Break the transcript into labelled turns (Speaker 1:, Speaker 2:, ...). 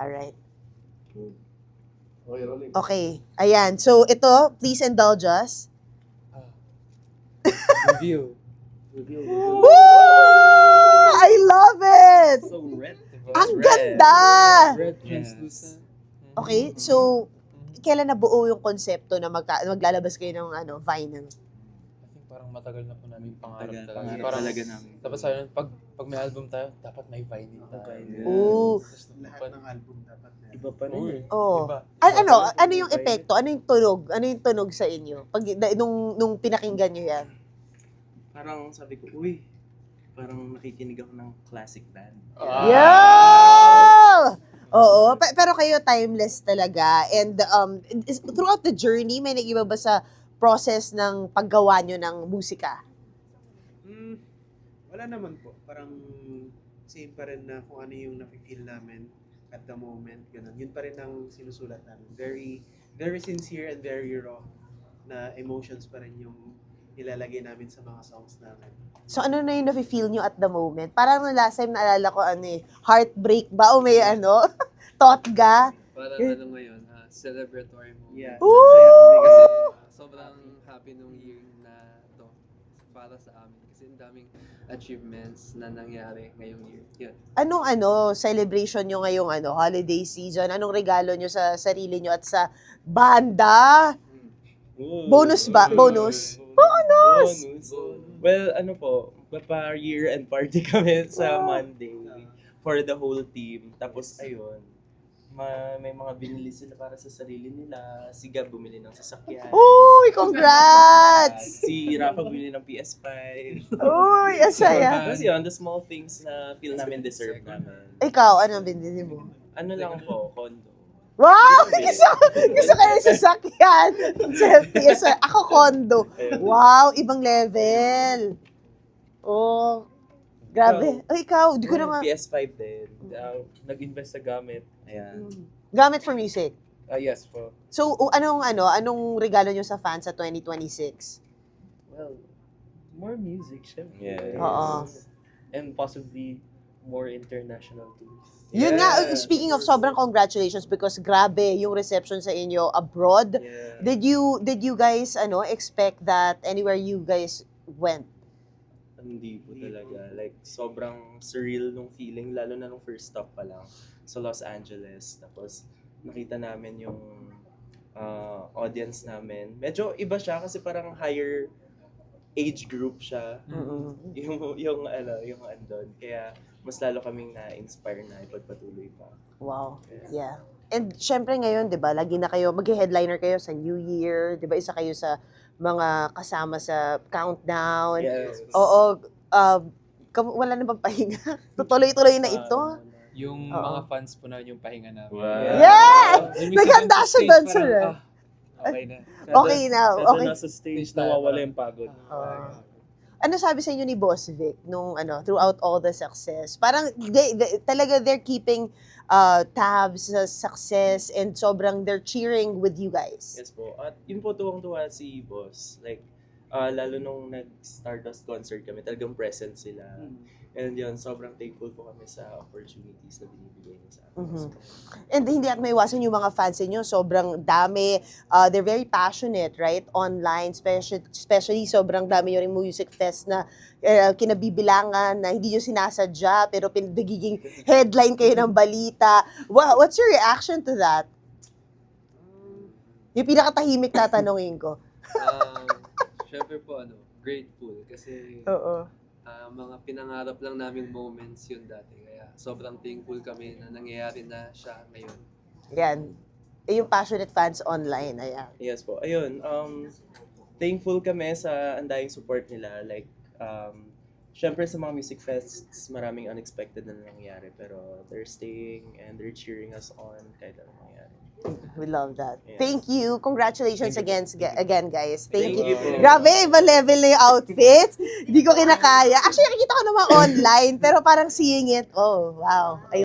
Speaker 1: Alright.
Speaker 2: Okay, rolling.
Speaker 1: Okay. Ayan. So, ito, please indulge us.
Speaker 3: Review.
Speaker 1: Woo! I love it!
Speaker 4: So red, diba?
Speaker 1: Ang
Speaker 4: Red.
Speaker 1: ganda!
Speaker 3: Red
Speaker 4: Yes.
Speaker 3: translucent.
Speaker 1: Okay, so, kailan nabuo yung konsepto na maglalabas kayo ng vinyl?
Speaker 3: I think parang matagal na po namin pangarap
Speaker 4: Tagal,
Speaker 3: talaga.
Speaker 4: pangarap
Speaker 3: Parang,
Speaker 4: talaga namin.
Speaker 3: tapos ayun, pag may album tayo, dapat may vinyl tayo.
Speaker 4: Vinyl.
Speaker 1: Oo.
Speaker 3: Tapos
Speaker 2: Lahat ng album dapat na.
Speaker 4: Iba pa rin.
Speaker 3: Uy,
Speaker 1: Oo.
Speaker 3: iba.
Speaker 1: Ano yung epekto? Ano yung tunog? Ano yung tunog sa inyo? Nung pinakinggan nyo yan?
Speaker 4: Parang sabi ko, uy, parang nakikinig ako ng classic band.
Speaker 1: Yeah! Oo. Pero kayo timeless talaga. And throughout the journey, may nag-iba ba sa process ng paggawa nyo ng musika?
Speaker 2: Wala naman po. Parang same pa rin na kung ano yung nafe-feel namin at the moment. Ganun. Yun pa rin ang sinusulat namin. Very, very sincere and very raw na emotions pa rin yung nilalagay namin sa mga songs namin.
Speaker 1: So ano na yung nafe-feel nyo at the moment? Parang last time naalala ko heartbreak ba o may totga?
Speaker 5: Parang ngayon, celebratory moment.
Speaker 2: Yeah.
Speaker 1: Ooh!
Speaker 2: Masaya kami kasi
Speaker 5: Sobrang happy nung year na to para sa amin. Kasi ang daming achievements na nangyari ngayong year. Yun.
Speaker 1: Anong celebration nyo ngayong holiday season? Anong regalo nyo sa sarili nyo at sa banda? Bonus ba? Bonus?
Speaker 4: Bonus! Well, ano po, year-end party kami sa Monday for the whole team. Tapos ayun, may mga binili sila para sa sarili nila. Si Gab bumili ng sasakyan.
Speaker 1: Uy, congrats!
Speaker 4: Si Rafa bumili ng PS5.
Speaker 1: Uy, asaya.
Speaker 4: Tapos yun, the small things na feel namin deserve namin.
Speaker 1: Ikaw, ano binili mo?
Speaker 4: Ano lang po, condo.
Speaker 1: Wow! Gusto ko yung sasakyan. Yes, ako condo. Wow, ibang level. Oh, grabe. Ikaw, di ko na nga.
Speaker 4: PS5 din. Nag-invest sa gamit. Ayan.
Speaker 1: Gamit for music.
Speaker 4: Yes po.
Speaker 1: So, anong regalo nyo sa fans sa 2026?
Speaker 4: Well, more music, syempre.
Speaker 3: Yeah.
Speaker 1: Oo.
Speaker 4: And possibly more international tours.
Speaker 1: Yun nga,
Speaker 4: Yeah.
Speaker 1: speaking of sobrang congratulations because grabe yung reception sa inyo abroad.
Speaker 4: Yeah.
Speaker 1: Did you guys expect that anywhere you guys went?
Speaker 4: Hindi po talaga. Like, sobrang surreal nung feeling, lalo na nung first stop pa lang sa Los Angeles. Tapos, nakita namin yung audience namin. Medyo iba siya kasi parang higher age group siya. Yung andon. Kaya, mas lalo kaming na-inspire na ipagpatuloy pa.
Speaker 1: Wow. Yeah. And syempre ngayon, 'di ba, lagi na kayo mag-headliner kayo sa New Year, 'di ba? Isa kayo sa mga kasama sa countdown.
Speaker 4: Yes.
Speaker 1: Oo, wala na bang pahinga? Tutuloy-tuloy na ito.
Speaker 3: Yung
Speaker 1: Oo.
Speaker 3: mga fans po na yung pahinga namin.
Speaker 4: Wow.
Speaker 1: Yeah!
Speaker 3: Ibig
Speaker 1: Naghanda
Speaker 3: sabihin,
Speaker 1: siya
Speaker 3: sa
Speaker 1: doon,
Speaker 3: stage
Speaker 1: sir.
Speaker 3: parang, okay na.
Speaker 1: Okay na, okay.
Speaker 4: Nasa stage,
Speaker 3: Stage tayo,
Speaker 4: nawawala
Speaker 3: parang-
Speaker 4: yung pagod.
Speaker 1: Ano sabi sa inyo ni Boss Vic nung throughout all the success? Parang talaga they're keeping tabs sa success and sobrang they're cheering with you guys.
Speaker 4: Yes po. At yun po tuwang-tuwa si Boss. Like, lalo nung nag-Stardust concert kami, talagang present sila. And yun, sobrang thankful po kami sa opportunities na binibigay niya sa amin.
Speaker 1: And hindi at maiwasan yung mga fans niyo, sobrang dami. They're very passionate, right? Online, especially sobrang dami yung music fest na kinabibilangan na hindi nyo sinasadya pero nagiging headline kayo ng balita. What's your reaction to that? Yung pinakatahimik tatanungin ko.
Speaker 5: Syempre po, grateful. Kasi
Speaker 1: Oo.
Speaker 5: mga pinangarap lang naming moments yun dati. Kaya sobrang thankful kami na nangyayari na siya ngayon.
Speaker 1: Yan. Yung passionate fans online, ayan.
Speaker 4: Yes po. Ayun, thankful kami sa andayang support nila. Like, syempre sa mga music fests, maraming unexpected na nangyayari. Pero they're staying and they're cheering us on kahit anong mangyari.
Speaker 1: We love that.
Speaker 4: Yes.
Speaker 1: Thank you. Congratulations again, guys. Thank you.
Speaker 4: po.
Speaker 1: Grabe, iba level na yung outfit. Hindi ko kinakaya. Actually, nakikita ko naman online, pero parang seeing it, oh, wow.